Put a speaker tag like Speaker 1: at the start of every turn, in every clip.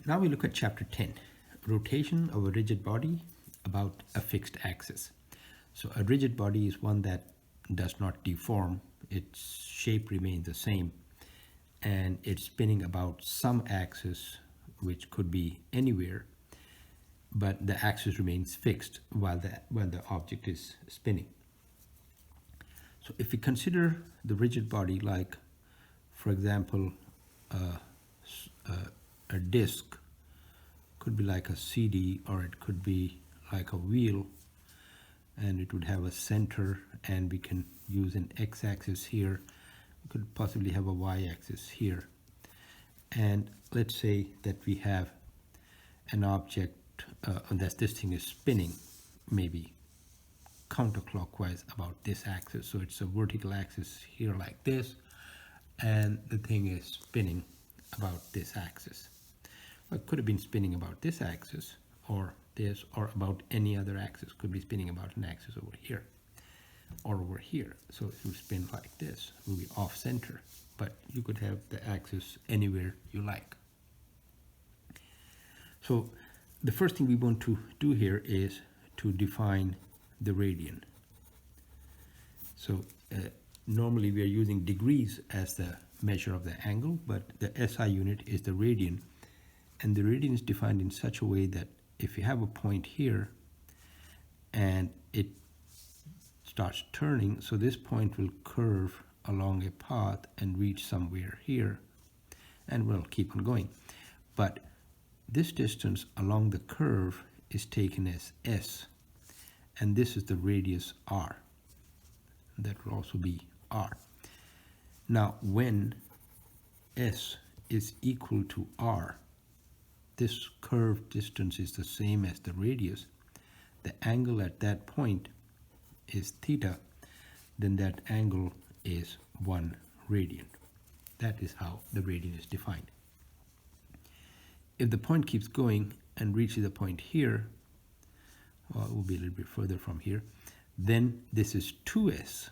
Speaker 1: Now we look at chapter 10, rotation of a rigid body about a fixed axis. So a rigid body is one that does not deform, its shape remains the same, and it's spinning about some axis, which could be anywhere, but the axis remains fixed while the object is spinning. So if we consider the rigid body like, for example, a disc, could be like a CD, or it could be like a wheel, and it would have a center, and we can use an x-axis here. We could possibly have a y-axis here. And let's say that we have an object that this thing is spinning, maybe counterclockwise about this axis. So it's a vertical axis here like this, and the thing is spinning about this axis. Well, it could have been spinning about this axis, or this, or about any other axis. Could be spinning about an axis over here or over here. So it will spin like this, it will be off center, but you could have the axis anywhere you like. So the first thing we want to do here is to define the radian. So normally we are using degrees as the measure of the angle, but the SI unit is the radian, and the radian is defined in such a way that if you have a point here and it starts turning, so this point will curve along a path and reach somewhere here, and we'll keep on going. But this distance along the curve is taken as S, and this is the radius R. That will also be R. Now, when S is equal to R, this curved distance is the same as the radius, the angle at that point is theta, then that angle is 1 radian. That is how the radian is defined. If the point keeps going and reaches a point here, well, it will be a little bit further from here, then this is 2s,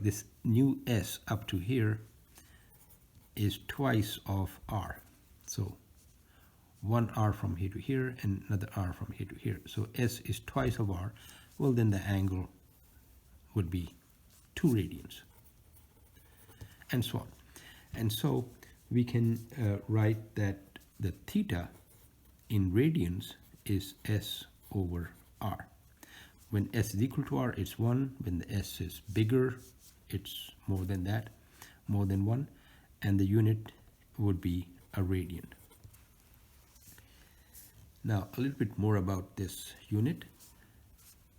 Speaker 1: this new s up to here is twice of r. So 1 r from here to here and another r from here to here. So s is twice of r. Well, then the angle would be 2 radians, and so on. And so we can write that the theta in radians is s over r. When s is equal to r, it's 1. When the s is bigger, it's more than that, more than 1, and the unit would be a radian. Now, a little bit more about this unit.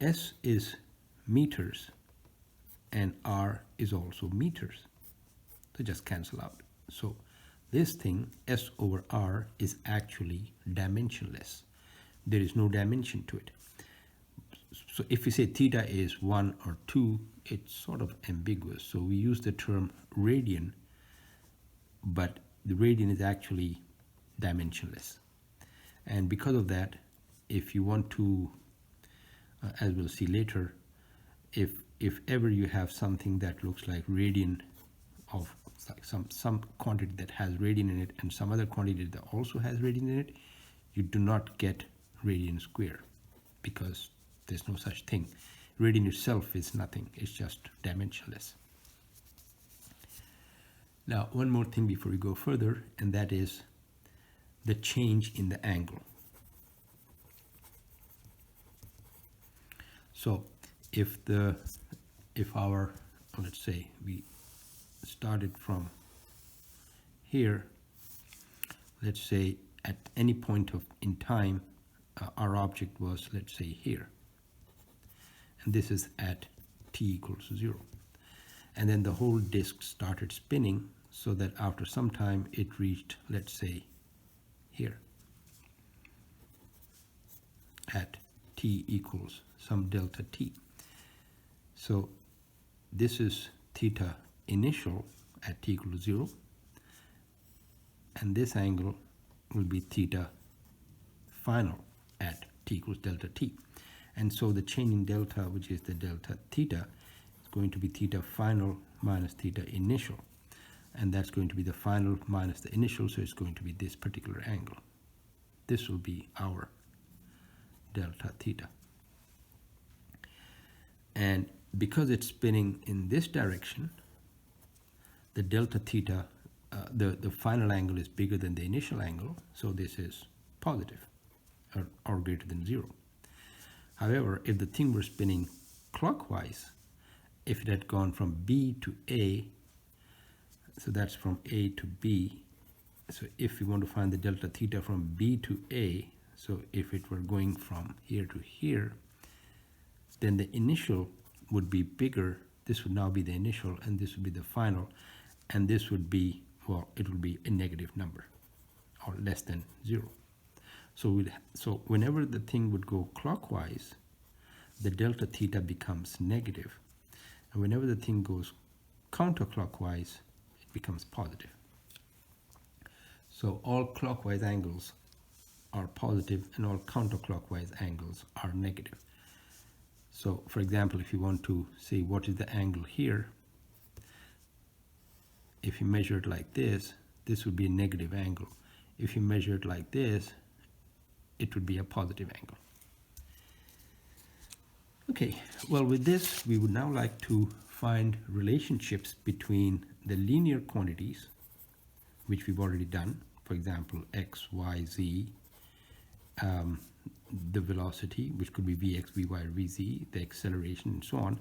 Speaker 1: S is meters, and R is also meters. So just cancel out. So this thing, S over R, is actually dimensionless. There is no dimension to it. So if we say theta is 1 or 2, it's sort of ambiguous. So we use the term radian, but the radian is actually dimensionless. And because of that, if you want to, as we'll see later, if ever you have something that looks like radian of like some quantity that has radian in it and some other quantity that also has radian in it, you do not get radian square, because there's no such thing. Radian itself is nothing, it's just dimensionless. Now, one more thing before we go further, and that is the change in the angle. So if our, let's say we started from here, let's say at any point in time our object was, let's say, here, and this is at t equals 0, and then the whole disk started spinning, so that after some time it reached, let's say, here at t equals some delta t. So this is theta initial at t equals 0, and this angle will be theta final at t equals delta t. And so the change in delta, which is the delta theta, is going to be theta final minus theta initial, and that's going to be the final minus the initial, so it's going to be this particular angle. this will be our delta theta. And because it's spinning in this direction, the delta theta, the final angle is bigger than the initial angle, so this is positive or greater than 0. However, if the thing were spinning clockwise, if it had gone from B to A, so that's from A to B, so if we want to find the delta theta from B to A, so if it were going from here to here, then the initial would be bigger. This would now be the initial, and this would be the final, and this would be, well, it would be a negative number or less than 0. So whenever the thing would go clockwise, the delta theta becomes negative, and whenever the thing goes counterclockwise, it becomes positive. So all clockwise angles are positive and all counterclockwise angles are negative. So for example, if you want to say what is the angle here, if you measure it like this, this would be a negative angle. If you measure it like this, it would be a positive angle. Okay, well, with this, we would now like to find relationships between the linear quantities, which we've already done, for example, x, y, z, the velocity, which could be vx, vy, or vz, the acceleration, and so on,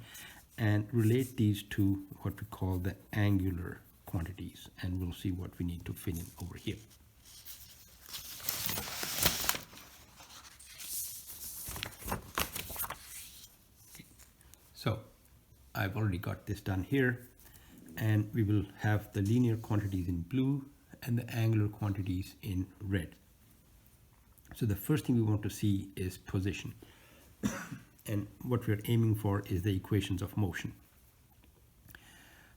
Speaker 1: and relate these to what we call the angular quantities, and we'll see what we need to fit in over here. Okay. So I've already got this done here, and we will have the linear quantities in blue and the angular quantities in red. So the first thing we want to see is position. And what we're aiming for is the equations of motion.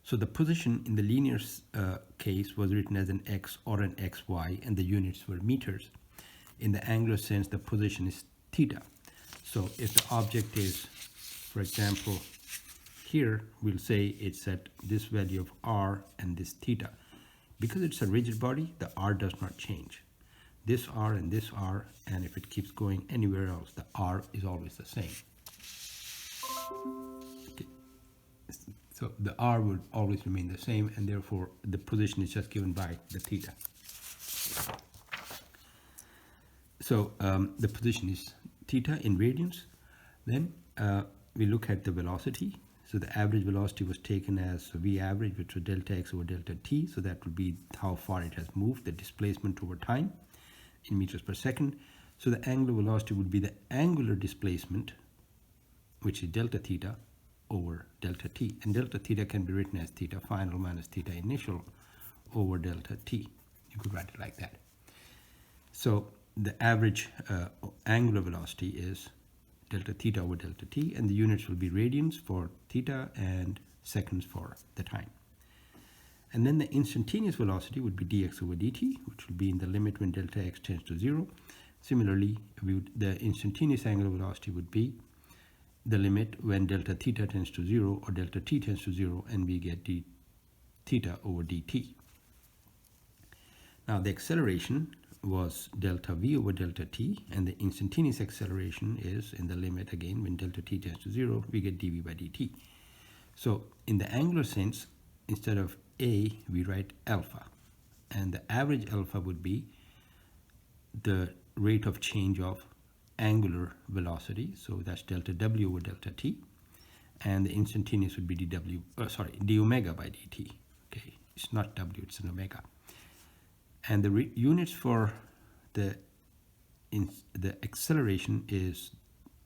Speaker 1: So the position in the linear case was written as an x or an xy, and the units were meters. In the angular sense, the position is theta. So if the object is, for example, here, we'll say it's at this value of r and this theta. Because it's a rigid body, the r does not change. This r and this r, and if it keeps going anywhere else, the r is always the same. Okay. So the r would always remain the same, and therefore the position is just given by the theta. So the position is theta in radians. Then we look at the velocity. So the average velocity was taken as v average, which was delta x over delta t. So that would be how far it has moved, the displacement over time in meters per second. So the angular velocity would be the angular displacement, which is delta theta over delta t. And delta theta can be written as theta final minus theta initial over delta t. You could write it like that. So the average angular velocity is delta theta over delta t, and the units will be radians for theta and seconds for the time. And then the instantaneous velocity would be dx over dt, which will be in the limit when delta x tends to 0. Similarly, the instantaneous angular velocity would be the limit when delta theta tends to 0 or delta t tends to 0, and we get d theta over dt. Now the acceleration was delta v over delta t, and the instantaneous acceleration is in the limit again when delta t tends to 0, we get dv by dt. So in the angular sense, instead of a, we write alpha, and the average alpha would be the rate of change of angular velocity, so that's delta w over delta t, and the instantaneous would be d omega by dt. Okay, it's not w, it's an omega. And the units for the acceleration is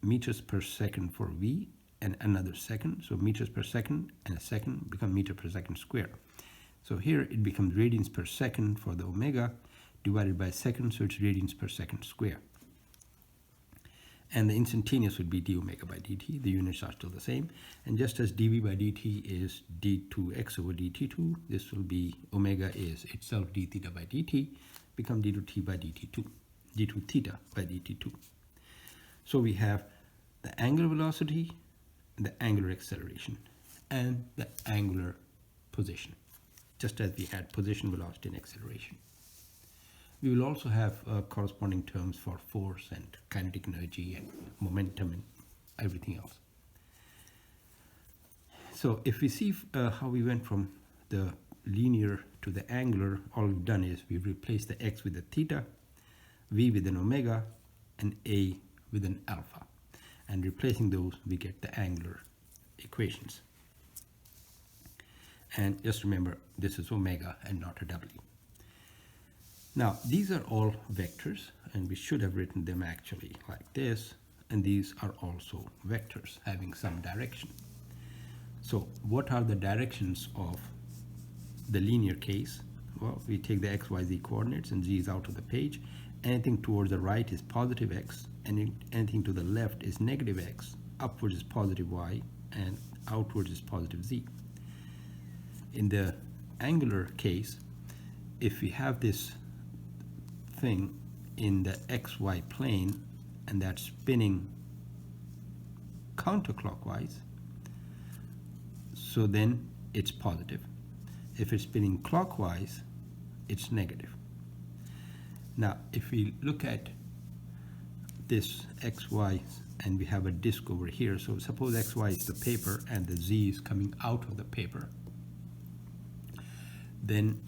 Speaker 1: meters per second for v and another second. So meters per second and a second become meter per second square. So here it becomes radians per second for the omega divided by second, so it's radians per second square. And the instantaneous would be d omega by dt. The units are still the same. And just as dv by dt is d2x over dt2, this will be omega is itself d theta by dt, become d2t by dt2, d2 theta by dt2. So we have the angular velocity, the angular acceleration, and the angular position, just as we had position, velocity, and acceleration. We will also have corresponding terms for force and kinetic energy and momentum and everything else. So if we see how we went from the linear to the angular, all we've done is we've replaced the x with a theta, v with an omega, and a with an alpha. And replacing those, we get the angular equations. And just remember, this is omega and not a w. Now, these are all vectors, and we should have written them actually like this, and these are also vectors having some direction. So what are the directions of the linear case? Well, we take the x, y, z coordinates, and z is out of the page. Anything towards the right is positive x, and anything to the left is negative x, upwards is positive y, and outwards is positive z. In the angular case, if we have this thing in the xy plane and that's spinning counterclockwise, so then it's positive. If it's spinning clockwise, it's negative. Now, if we look at this xy and we have a disk over here, so suppose xy is the paper and the z is coming out of the paper, then,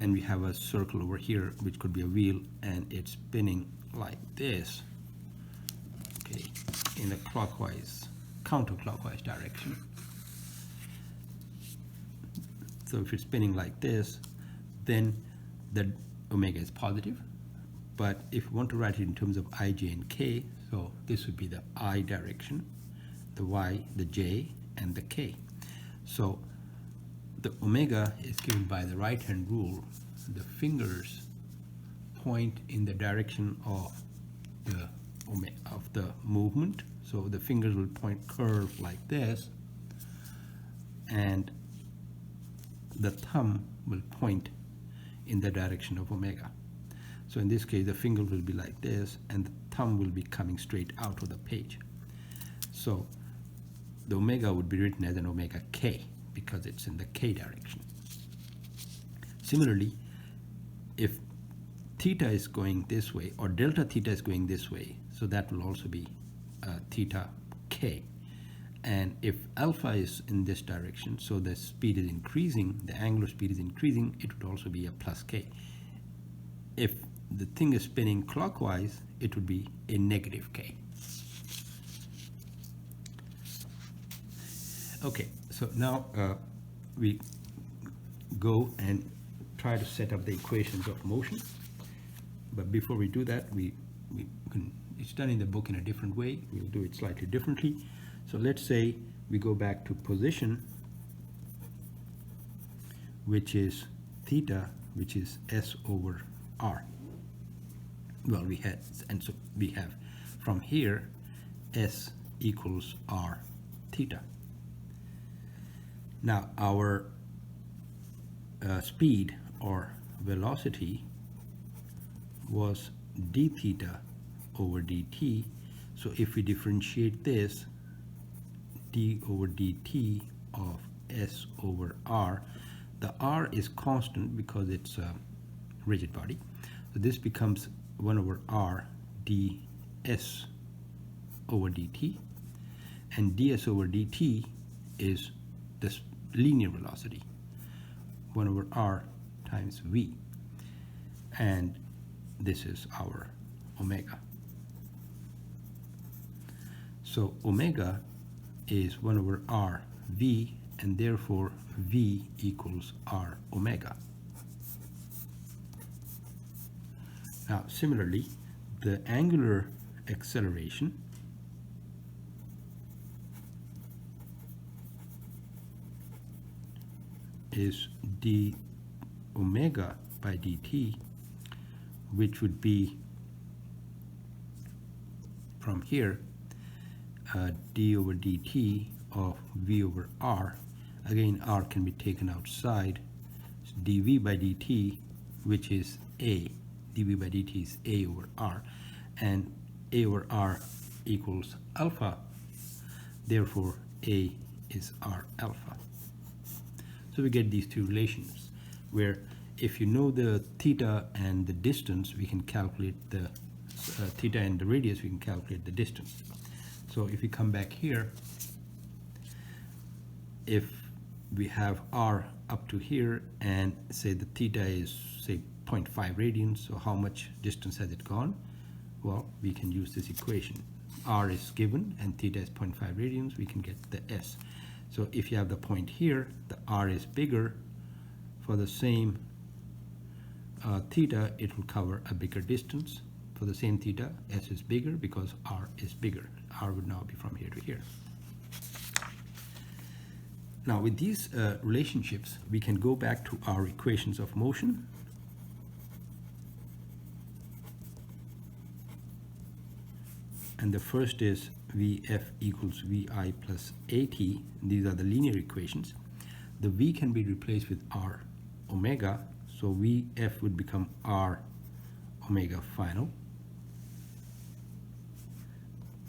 Speaker 1: and we have a circle over here which could be a wheel, and it's spinning like this, okay, in a counterclockwise direction. So if it's spinning like this, then the omega is positive. But if we want to write it in terms of I, j, and k, so this would be the I direction, the y, the j, and the k. So the omega is given by the right-hand rule. The fingers point in the direction of the movement. So the fingers will point curve like this, and the thumb will point in the direction of omega. So in this case, the finger will be like this, and the thumb will be coming straight out of the page. So the omega would be written as an omega k, because it's in the k direction. Similarly, if theta is going this way, or delta theta is going this way, so that will also be theta k. And if alpha is in this direction, so the speed is increasing, the angular speed is increasing, it would also be a plus k. If the thing is spinning clockwise, it would be a negative k. Okay, so now we go and try to set up the equations of motion. But before we do that, it's done in the book in a different way. We'll do it slightly differently. So let's say we go back to position, which is theta, which is s over r. Well, so we have from here s equals r theta. Now our speed or velocity was d theta over dt. So if we differentiate this, d over dt of s over r, the r is constant because it's a rigid body. So this becomes 1 over r ds over dt, and ds over dt is this linear velocity, 1 over r times v, and this is our omega. So omega is 1 over r v, and therefore v equals r omega. Now similarly, the angular acceleration is d omega by dt, which would be from here d over dt of v over r. Again, r can be taken outside. So dv by dt, which is a, dv by dt is a over r, and a over r equals alpha, therefore a is r alpha. So we get these two relations where if you know the theta and the distance, we can calculate the theta and the radius, we can calculate the distance. So if we come back here, if we have r up to here and say the theta is say 0.5 radians, so how much distance has it gone? Well, we can use this equation. R is given and theta is 0.5 radians, we can get the S. So if you have the point here, the R is bigger. For the same theta, it will cover a bigger distance. For the same theta, S is bigger because R is bigger. R would now be from here to here. Now with these relationships, we can go back to our equations of motion. And the first is Vf equals Vi plus At. These are the linear equations. The V can be replaced with R omega. So Vf would become R omega final.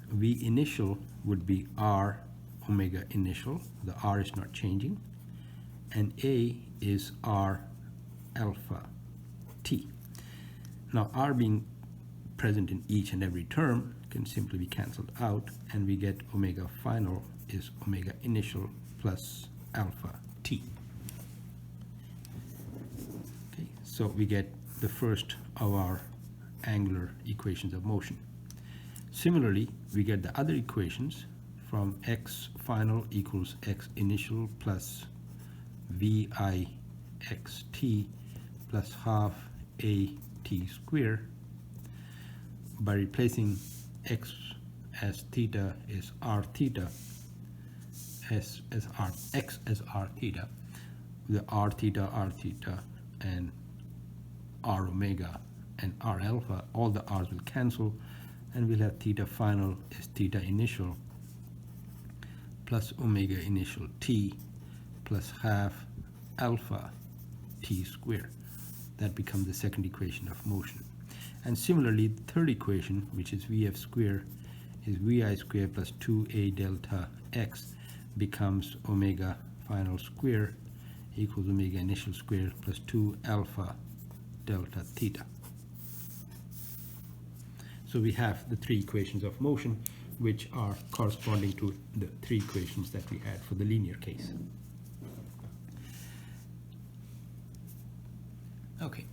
Speaker 1: V initial would be R omega initial. The R is not changing. And A is R alpha T. Now R being present in each and every term can simply be cancelled out, and we get omega final is omega initial plus alpha T. Okay, so we get the first of our angular equations of motion. Similarly, we get the other equations from x final equals x initial plus vi xt plus half a t square. By replacing x as theta is r theta, x as r theta, the r theta, and r omega and r alpha, all the r's will cancel, and we'll have theta final is theta initial plus omega initial t plus half alpha t square. That becomes the second equation of motion. And similarly, the third equation, which is Vf square, is Vi square plus 2a delta x, becomes omega final square equals omega initial square plus 2 alpha delta theta. So we have the three equations of motion, which are corresponding to the three equations that we had for the linear case. Okay.